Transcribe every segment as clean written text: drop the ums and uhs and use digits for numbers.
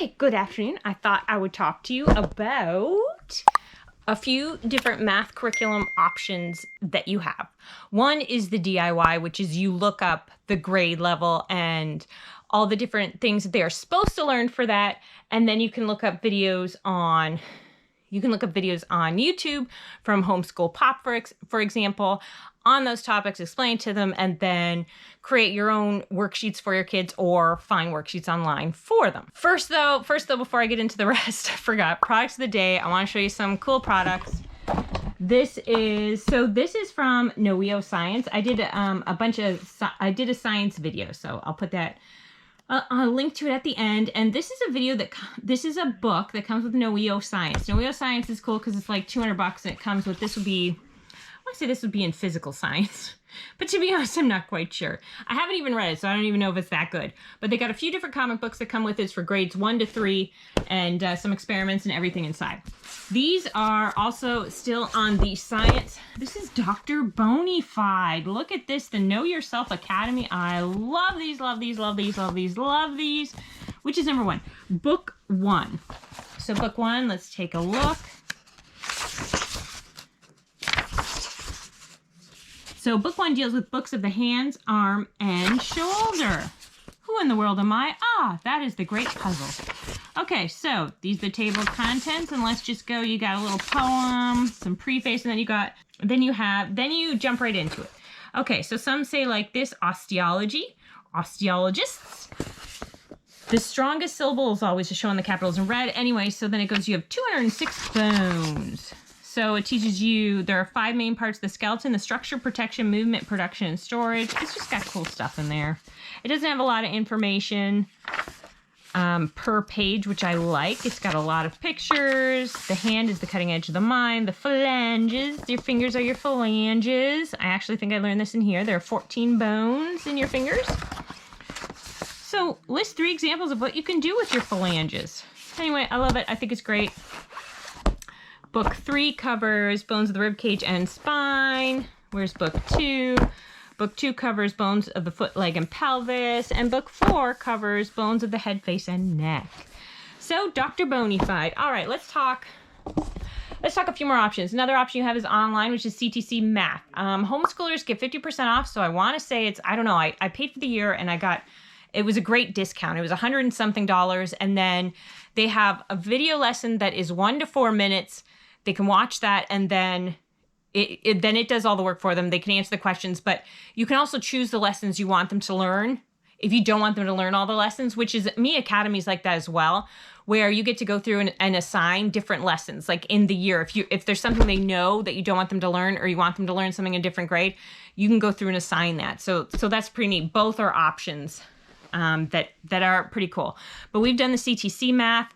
Okay, good afternoon. I thought I would talk to you about a few different math curriculum options that you have. One is the DIY, which is you look up the grade level and all the different things that they are supposed to learn for that, and then you can look up videos on YouTube from Homeschool Pop, for example, on those topics, explain to them, and then create your own worksheets for your kids or find worksheets online for them. First though, before I get into the rest, I forgot. Products of the day. I want to show you some cool products. This is from Noeo Science. I did a science video, so I'll put that I'll link to it at the end. And this is a book that comes with Noeo Science. Noeo Science is cool because it's like $200 and it comes with, this would be in physical science. But to be honest, I'm not quite sure. I haven't even read it, so I don't even know if it's that good. But they got a few different comic books that come with it for grades 1 to 3 and some experiments and everything inside. These are also still on the science. This is Dr. Bonafide. Look at this, the Know Yourself Academy. I love these, love these, love these, love these, love these. Which is number 1? Book 1. So book 1, let's take a look. So book 1 deals with books of the hands, arm, and shoulder. Who in the world am I? Ah, that is the great puzzle. Okay, so these are the table of contents, and let's just go. You got a little poem, some preface, and then you jump right into it. Okay, so some say like this: osteology, osteologists. The strongest syllable is always to show in the capitals in red. Anyway, so then it goes, you have 206 bones. So it teaches you, there are 5 main parts of the skeleton: the structure, protection, movement, production, and storage. It's just got cool stuff in there. It doesn't have a lot of information per page, which I like. It's got a lot of pictures. The hand is the cutting edge of the mind. The phalanges, your fingers are your phalanges. I actually think I learned this in here. There are 14 bones in your fingers. So list 3 examples of what you can do with your phalanges. Anyway, I love it. I think it's great. Book 3 covers bones of the rib cage and spine. Where's book 2? Book 2 covers bones of the foot, leg, and pelvis. And book 4 covers bones of the head, face, and neck. So Dr. Bonafide. All right, let's talk a few more options. Another option you have is online, which is CTC Math. Homeschoolers get 50% off. So I want to say it's, I don't know, I paid for the year and it was a great discount. It was $100 and something. And then they have a video lesson that is 1 to 4 minutes. They can watch that, and then it does all the work for them. They can answer the questions, but you can also choose the lessons you want them to learn. If you don't want them to learn all the lessons, which is, Me Academy's like that as well, where you get to go through and assign different lessons, like in the year. If there's something they know that you don't want them to learn, or you want them to learn something in a different grade, you can go through and assign that. So that's pretty neat. Both are options that are pretty cool. But we've done the CTC Math.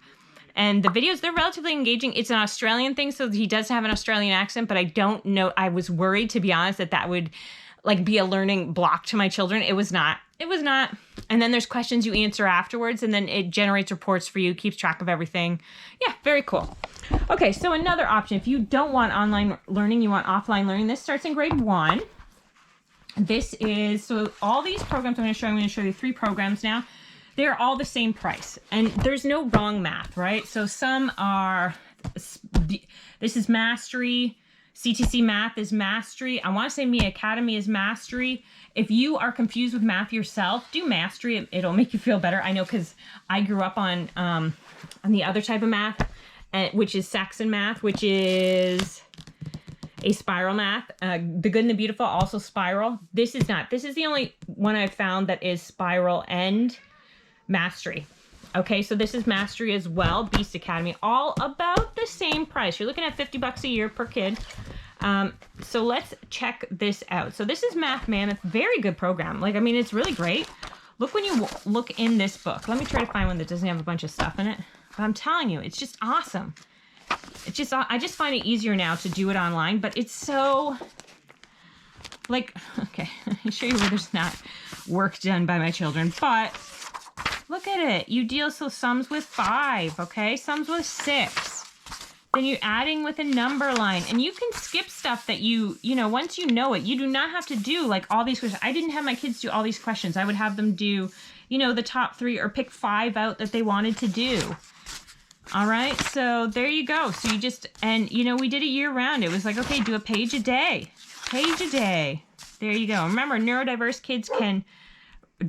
And the videos, they're relatively engaging. It's an Australian thing, so he does have an Australian accent, but I don't know. I was worried, to be honest, that would like be a learning block to my children. It was not. It was not. And then there's questions you answer afterwards, and then it generates reports for you, keeps track of everything. Yeah, very cool. Okay, so another option. If you don't want online learning, you want offline learning, this starts in grade 1. So all these programs I'm going to show you 3 programs now. They're all the same price, and there's no wrong math, right? So some are, this is Mastery, CTC Math is Mastery. I want to say Me Academy is Mastery. If you are confused with math yourself, do Mastery. It'll make you feel better. I know, because I grew up on the other type of math, which is Saxon Math, which is a spiral math. The Good and the Beautiful, also spiral. This is not. This is the only one I've found that is spiral and Mastery. Okay, so this is Mastery as well. Beast Academy, all about the same price. You're looking at $50 a year per kid. So let's check this out. So this is Math Mammoth. Very good program. Like, I mean, it's really great. Look when you look in this book. Let me try to find one that doesn't have a bunch of stuff in it. But I'm telling you, it's just awesome. It's just, I just find it easier now to do it online, but it's so, like, okay, let me show you where there's not work done by my children, but look at it. You deal, so sums with 5, okay? Sums with 6. Then you're adding with a number line. And you can skip stuff that you know, once you know it, you do not have to do like all these questions. I didn't have my kids do all these questions. I would have them do you know, the top 3 or pick 5 out that they wanted to do. All right, so there you go. So you just, and you know, we did it year round. It was like, okay, do a page a day. Page a day. There you go. Remember, neurodiverse kids can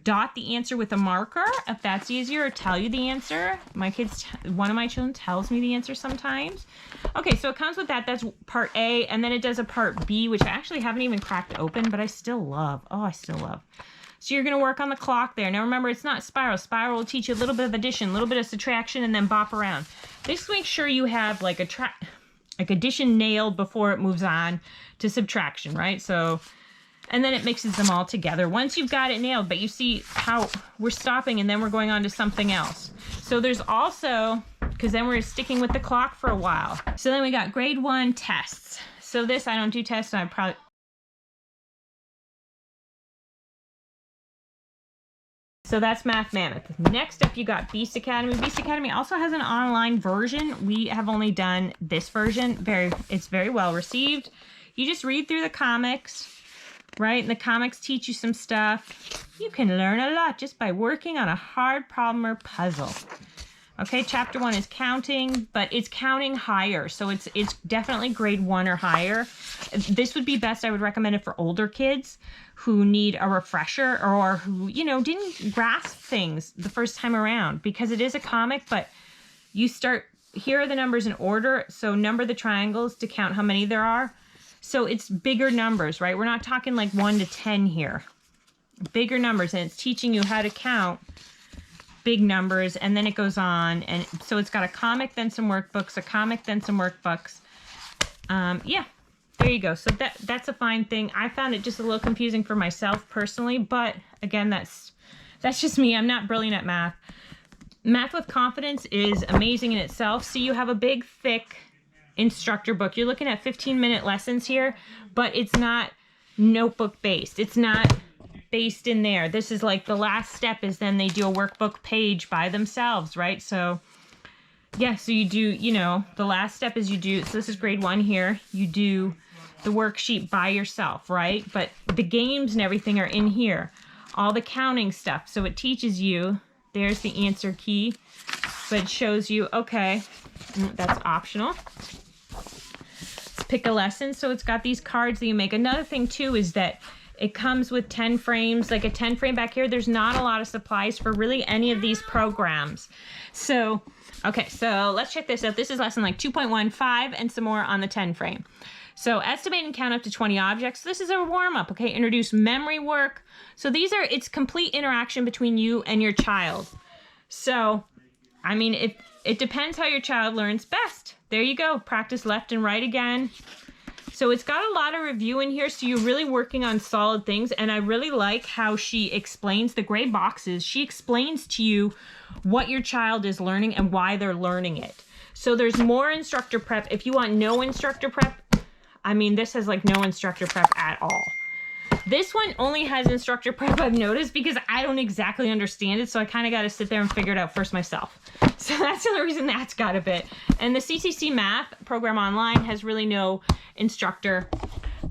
dot the answer with a marker if that's easier, or tell you the answer. My kids, one of my children tells me the answer sometimes. Okay, so it comes with that. That's part A, and then it does a part B, which I actually haven't even cracked open, but I still love. Oh, I still love. So you're going to work on the clock there. Now remember, it's not spiral. Spiral will teach you a little bit of addition, a little bit of subtraction, and then bop around. Just make sure you have like addition nailed before it moves on to subtraction, right? So, and then it mixes them all together once you've got it nailed. But you see how we're stopping and then we're going on to something else. So there's also, because then we're sticking with the clock for a while. So then we got grade 1 tests. So this, I don't do tests, and I probably... So that's Math Mammoth. Next up, you got Beast Academy. Beast Academy also has an online version. We have only done this version. It's very well received. You just read through the comics, right? And the comics teach you some stuff. You can learn a lot just by working on a hard problem or puzzle. Okay, chapter 1 is counting, but it's counting higher. So it's definitely grade 1 or higher. This would be best, I would recommend it for older kids who need a refresher, or who, you know, didn't grasp things the first time around, because it is a comic, but you start, here are the numbers in order. So number the triangles to count how many there are. So it's bigger numbers, right? We're not talking like 1 to 10 here. Bigger numbers, and it's teaching you how to count big numbers, and then it goes on. And so it's got a comic, then some workbooks, a comic, then some workbooks. Yeah, there you go. So that's a fine thing. I found it just a little confusing for myself personally, but again, that's just me. I'm not brilliant at math. Math with Confidence is amazing in itself. So you have a big, thick instructor book. You're looking at 15-minute lessons here, but it's not notebook based. It's not based in there. This is like the last step is then they do a workbook page by themselves, right? So yeah, so you do, you know, the last step is you do, so this is grade 1 here. You do the worksheet by yourself, right? But the games and everything are in here. All the counting stuff. So it teaches you, there's the answer key, but it shows you, okay, that's optional. Pick a lesson. So it's got these cards that you make. Another thing too is that it comes with 10 frames, like a 10 frame back here. There's not a lot of supplies for really any of these programs. So, okay, so let's check this out. This is lesson like 2.15 and some more on the 10 frame. So estimate and count up to 20 objects. This is a warm up, okay? Introduce memory work. So these are, it's complete interaction between you and your child. So, I mean, it depends how your child learns best. There you go. Practice left and right again. So it's got a lot of review in here, so you're really working on solid things, and I really like how she explains the gray boxes. She explains to you what your child is learning and why they're learning it. So there's more instructor prep. If you want no instructor prep, I mean, this has like no instructor prep at all. This one only has instructor prep, I've noticed, because I don't exactly understand it, so I kind of got to sit there and figure it out first myself. So that's the only reason that's got a bit. And the CCC Math program online has really no instructor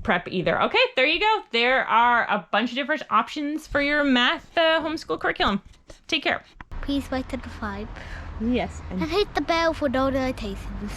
prep either. Okay, there you go. There are a bunch of different options for your math homeschool curriculum. Take care. Please like to subscribe. Yes. And hit the bell for notifications.